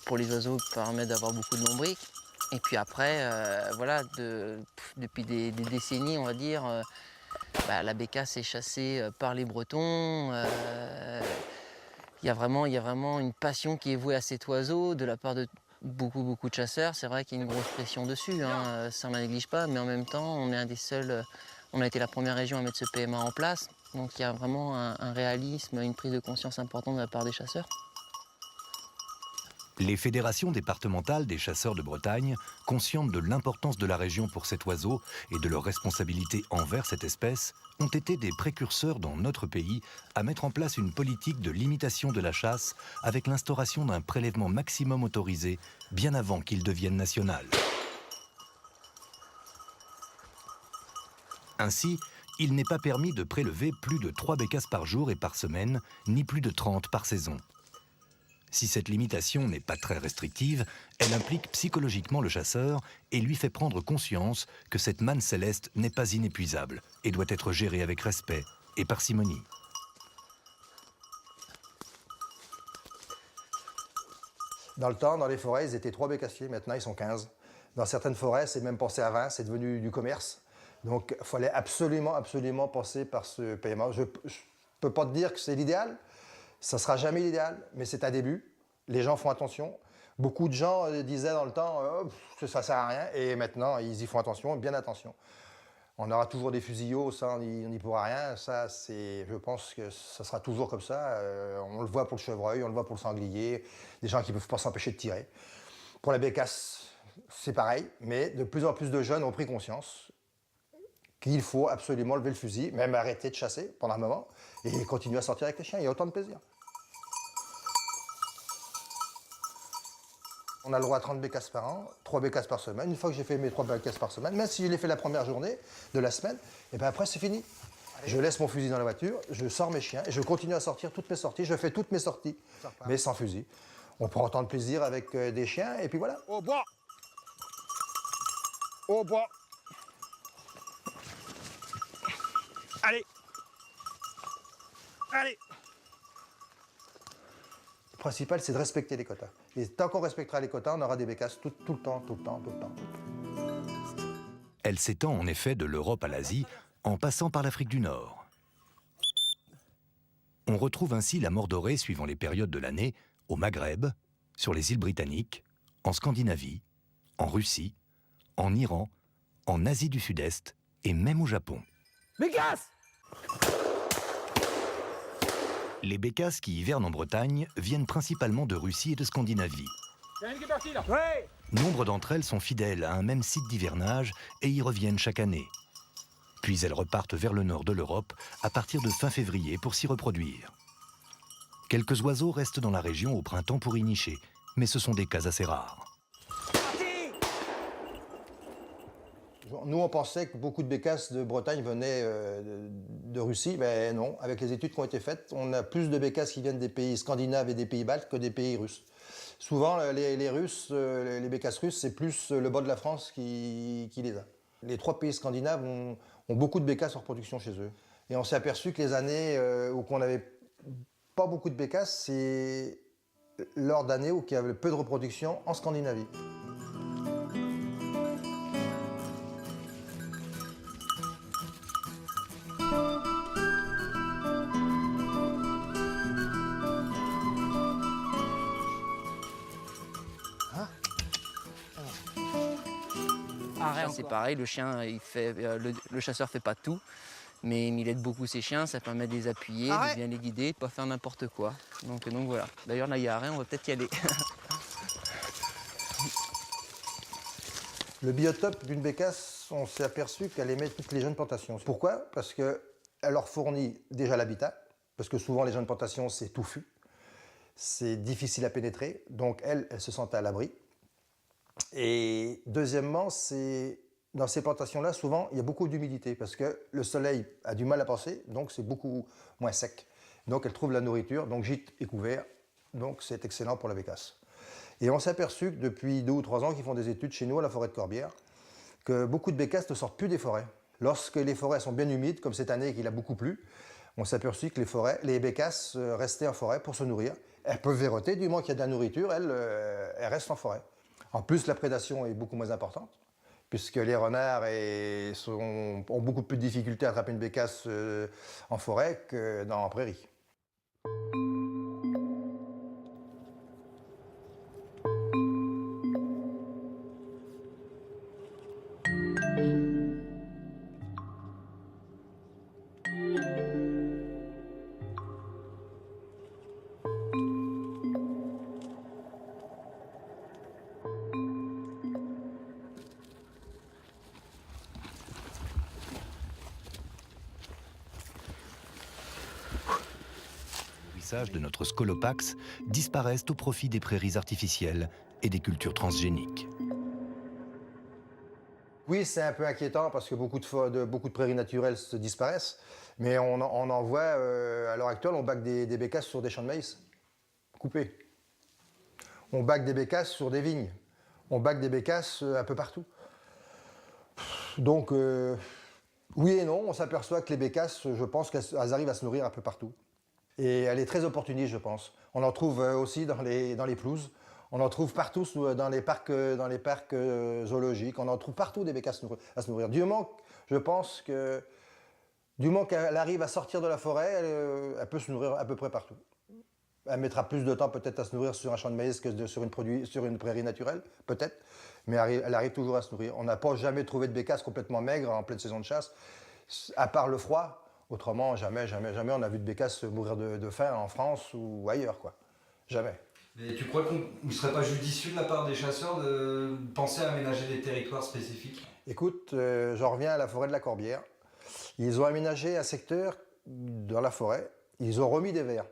Pour les oiseaux, ça permet d'avoir beaucoup de lombriques. Et puis après, voilà, depuis des décennies, on va dire, la bécasse est chassée par les Bretons. Il y a vraiment une passion qui est vouée à cet oiseau de la part de beaucoup de chasseurs. C'est vrai qu'il y a une grosse pression dessus, hein, ça on ne la néglige pas, mais en même temps, on est un des seuls, on a été la première région à mettre ce PMA en place. Donc il y a vraiment un réalisme, une prise de conscience importante de la part des chasseurs. Les fédérations départementales des chasseurs de Bretagne, conscientes de l'importance de la région pour cet oiseau et de leur responsabilité envers cette espèce, ont été des précurseurs dans notre pays à mettre en place une politique de limitation de la chasse avec l'instauration d'un prélèvement maximum autorisé bien avant qu'il devienne national. Ainsi, il n'est pas permis de prélever plus de 3 bécasses par jour et par semaine, ni plus de 30 par saison. Si cette limitation n'est pas très restrictive, elle implique psychologiquement le chasseur et lui fait prendre conscience que cette manne céleste n'est pas inépuisable et doit être gérée avec respect et parcimonie. Dans le temps, dans les forêts, ils étaient 3 bécassiers, maintenant ils sont 15. Dans certaines forêts, c'est même passé à 20, c'est devenu du commerce. Donc il fallait absolument passer par ce PMA. Je ne peux pas te dire que c'est l'idéal, ça ne sera jamais l'idéal, mais c'est un début. Les gens font attention. Beaucoup de gens disaient dans le temps ça ne sert à rien, et maintenant ils y font attention, bien attention. On aura toujours des fusillaux, ça on n'y pourra rien. Ça, je pense que ça sera toujours comme ça. On le voit pour le chevreuil, on le voit pour le sanglier, des gens qui ne peuvent pas s'empêcher de tirer. Pour la bécasse, c'est pareil, mais de plus en plus de jeunes ont pris conscience qu'il faut absolument lever le fusil, même arrêter de chasser pendant un moment, et continuer à sortir avec les chiens. Il y a autant de plaisir. On a le droit à 30 bécasses par an, 3 bécasses par semaine. Une fois que j'ai fait mes 3 bécasses par semaine, même si je l'ai fait la première journée de la semaine, et bien après c'est fini. Je laisse mon fusil dans la voiture, je sors mes chiens et je continue à sortir toutes mes sorties. Je fais toutes mes sorties, mais sans fusil. On prend autant de plaisir avec des chiens et puis voilà. Au bois! Au bois! Allez! Allez! Le principal, c'est de respecter les quotas. Et tant qu'on respectera les quotas, on aura des bécasses tout le temps. Elle s'étend en effet de l'Europe à l'Asie, en passant par l'Afrique du Nord. On retrouve ainsi la mordorée suivant les périodes de l'année au Maghreb, sur les îles britanniques, en Scandinavie, en Russie, en Iran, en Asie du Sud-Est et même au Japon. Bécasse! Les bécasses qui hivernent en Bretagne viennent principalement de Russie et de Scandinavie. Il y en a une qui est partie là! Ouais! Nombre d'entre elles sont fidèles à un même site d'hivernage et y reviennent chaque année. Puis elles repartent vers le nord de l'Europe à partir de fin février pour s'y reproduire. Quelques oiseaux restent dans la région au printemps pour y nicher, mais ce sont des cas assez rares. Nous, on pensait que beaucoup de bécasses de Bretagne venaient de Russie, mais non. Avec les études qui ont été faites, on a plus de bécasses qui viennent des pays scandinaves et des pays baltes que des pays russes. Souvent, les Russes, les bécasses russes, c'est plus le bas de la France qui les a. Les 3 pays scandinaves ont beaucoup de bécasses en reproduction chez eux. Et on s'est aperçu que les années où on n'avait pas beaucoup de bécasses, c'est lors d'années où il y avait peu de reproduction en Scandinavie. C'est pareil, le chien, le chasseur fait pas tout, mais il aide beaucoup ses chiens, ça permet de les appuyer, de bien les guider, de pas faire n'importe quoi. Donc voilà. D'ailleurs là il y a Arrêt, on va peut-être y aller. Le biotope d'une bécasse, on s'est aperçu qu'elle aimait toutes les jeunes plantations. Pourquoi? Parce qu'elle leur fournit déjà l'habitat, parce que souvent les jeunes plantations c'est touffu, c'est difficile à pénétrer, donc elles se sentent à l'abri. Et deuxièmement, dans ces plantations-là, souvent, il y a beaucoup d'humidité parce que le soleil a du mal à passer, donc c'est beaucoup moins sec. Donc elles trouvent la nourriture, donc gîte et couvert, donc c'est excellent pour la bécasse. Et on s'est aperçu que depuis 2 ou 3 ans qu'ils font des études chez nous à la forêt de Corbière, que beaucoup de bécasses ne sortent plus des forêts. Lorsque les forêts sont bien humides, comme cette année qu'il a beaucoup plu, on s'est aperçu que les bécasses restaient en forêt pour se nourrir. Elles peuvent véroter, du moment qu'il y a de la nourriture, elles restent en forêt. En plus, la prédation est beaucoup moins importante, puisque les renards ont beaucoup plus de difficultés à attraper une bécasse en forêt que en prairie. De notre scolopax disparaissent au profit des prairies artificielles et des cultures transgéniques. Oui, c'est un peu inquiétant parce que beaucoup de prairies naturelles se disparaissent, mais on en voit, à l'heure actuelle, on bague des bécasses sur des champs de maïs coupés. On bague des bécasses sur des vignes. On bague des bécasses un peu partout. Donc, oui et non, on s'aperçoit que les bécasses, je pense qu'elles arrivent à se nourrir un peu partout. Et elle est très opportuniste, je pense. On en trouve aussi dans les pelouses. On en trouve partout dans les parcs zoologiques. On en trouve partout des bécasses à se nourrir. Je pense que du moment qu'elle arrive à sortir de la forêt, elle peut se nourrir à peu près partout. Elle mettra plus de temps peut-être à se nourrir sur un champ de maïs que sur une prairie naturelle, peut-être. Mais elle arrive toujours à se nourrir. On n'a pas jamais trouvé de bécasse complètement maigre en pleine saison de chasse, à part le froid. Autrement, jamais on a vu de bécasse mourir de faim en France ou ailleurs, quoi. Jamais. Mais tu crois qu'il ne serait pas judicieux de la part des chasseurs de penser à aménager des territoires spécifiques? Écoute, j'en reviens à la forêt de la Corbière. Ils ont aménagé un secteur dans la forêt. Ils ont remis des vers.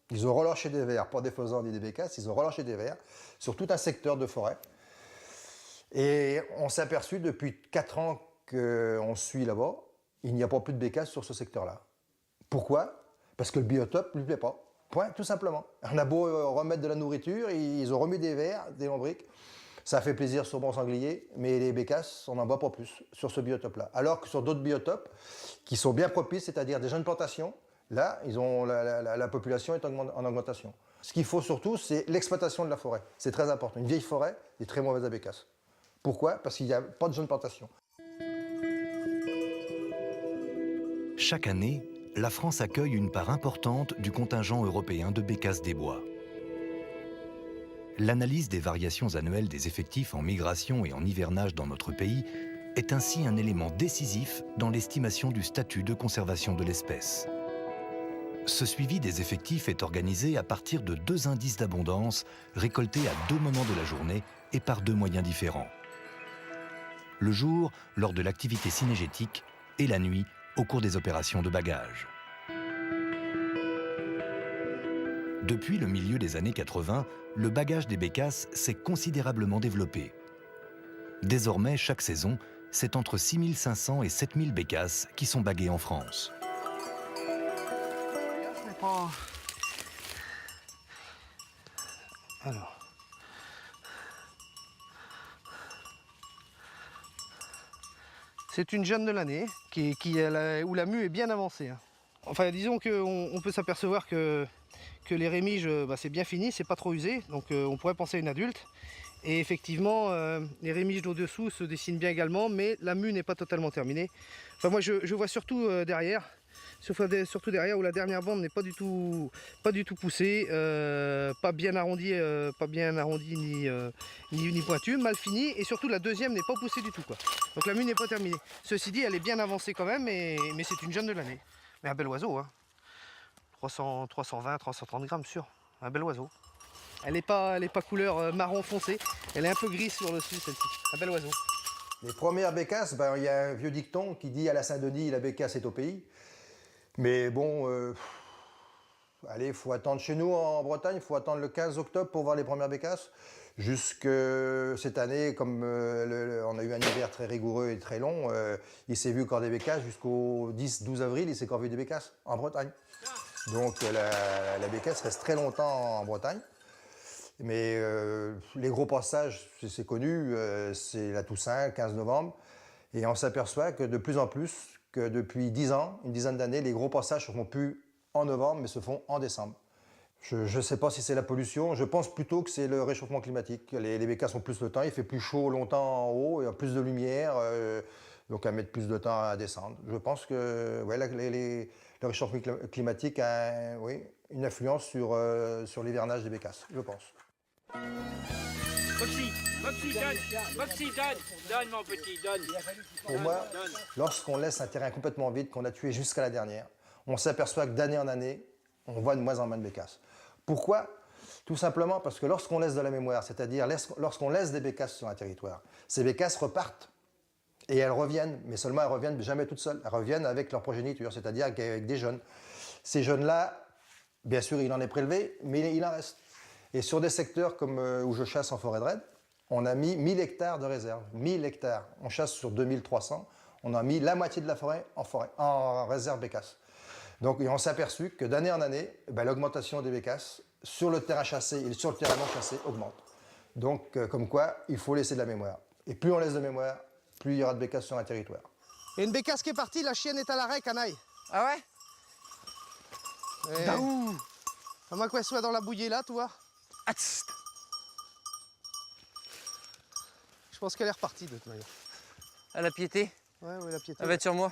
Ils ont relâché des vers, pas des faisans ni des bécasses, ils ont relâché des vers sur tout un secteur de forêt. Et on s'est aperçu depuis 4 ans qu'on suit là-bas, il n'y a pas plus de bécasses sur ce secteur-là. Pourquoi? Parce que le biotope ne lui plaît pas. Point, tout simplement. On a beau remettre de la nourriture, ils ont remis des vers, des lombrics. Ça fait plaisir sur bon sanglier, mais les bécasses, on n'en voit pas plus sur ce biotope-là. Alors que sur d'autres biotopes qui sont bien propices, c'est-à-dire des jeunes plantations, là, la population est en augmentation. Ce qu'il faut surtout, c'est l'exploitation de la forêt. C'est très important. Une vieille forêt est très mauvaise à bécasse. Pourquoi? Parce qu'il n'y a pas de jeunes plantations. Chaque année, la France accueille une part importante du contingent européen de bécasses des bois. L'analyse des variations annuelles des effectifs en migration et en hivernage dans notre pays est ainsi un élément décisif dans l'estimation du statut de conservation de l'espèce. Ce suivi des effectifs est organisé à partir de 2 indices d'abondance récoltés à 2 moments de la journée et par 2 moyens différents. Le jour, lors de l'activité cynégétique, et la nuit, au cours des opérations de bagage. Depuis le milieu des années 80, le bagage des bécasses s'est considérablement développé. Désormais, chaque saison, c'est entre 6500 et 7000 bécasses qui sont baguées en France. Alors. C'est une jeune de l'année où la mue est bien avancée. Enfin, disons qu'on peut s'apercevoir que les rémiges, c'est bien fini, c'est pas trop usé, donc on pourrait penser à une adulte. Et effectivement, les rémiges d'au-dessous se dessinent bien également, mais la mue n'est pas totalement terminée. Enfin, moi, je vois surtout derrière. Surtout derrière où la dernière bande n'est pas du tout poussée, pas bien arrondie ni pointue, mal finie, et surtout la deuxième n'est pas poussée du tout, quoi. Donc la mue n'est pas terminée. Ceci dit, elle est bien avancée quand même, mais c'est une jeune de l'année. Mais un bel oiseau, hein. 320, 330 grammes sûr, un bel oiseau. Elle n'est pas couleur marron foncé, elle est un peu grise sur le dessus celle-ci, un bel oiseau. Les premières bécasses, il y a un vieux dicton qui dit à la Saint-Denis, la bécasse est au pays. Mais bon, allez, il faut attendre chez nous en Bretagne, il faut attendre le 15 octobre pour voir les premières bécasses. Jusque cette année, comme on a eu un hiver très rigoureux et très long, il s'est vu encore des bécasses. Jusqu'au 10-12 avril, il s'est encore vu des bécasses en Bretagne. Donc la bécasse reste très longtemps en Bretagne. Mais les gros passages, c'est connu, c'est la Toussaint, 15 novembre. Et on s'aperçoit que de plus en plus, que depuis 10 ans, une dizaine d'années, les gros passages se font plus en novembre, mais se font en décembre. Je ne sais pas si c'est la pollution, je pense plutôt que c'est le réchauffement climatique. Les bécasses ont plus le temps, il fait plus chaud longtemps en haut, il y a plus de lumière, donc à mettre plus de temps à descendre. Je pense que ouais, le réchauffement climatique a oui, une influence sur l'hivernage des bécasses, je pense. Moxie, donne mon petit, donne. Pour moi, lorsqu'on laisse un terrain complètement vide, qu'on a tué jusqu'à la dernière, on s'aperçoit que d'année en année, on voit de moins en moins de bécasses. Pourquoi? Tout simplement parce que lorsqu'on laisse de la mémoire, c'est-à-dire lorsqu'on laisse des bécasses sur un territoire, ces bécasses repartent et elles reviennent, mais seulement elles reviennent jamais toutes seules, elles reviennent avec leur progéniture, c'est-à-dire avec des jeunes. Ces jeunes-là, bien sûr, il en est prélevé, mais il en reste. Et sur des secteurs comme où je chasse en forêt de raid, on a mis 1000 hectares de réserve. 1000 hectares. On chasse sur 2300. On a mis la moitié de la forêt en réserve bécasse. Donc on s'est aperçu que d'année en année, l'augmentation des bécasses sur le terrain chassé et sur le terrain non chassé augmente. Donc comme quoi, il faut laisser de la mémoire. Et plus on laisse de mémoire, plus il y aura de bécasses sur un territoire. Et une bécasse qui est partie, la chienne est à l'arrêt, canaille. Ah ouais? Daou! À moins qu'elle soit dans la bouillée là, tu vois. Je pense qu'elle est repartie de toute manière. À la piété? Ouais, la piété. Elle va être sur moi.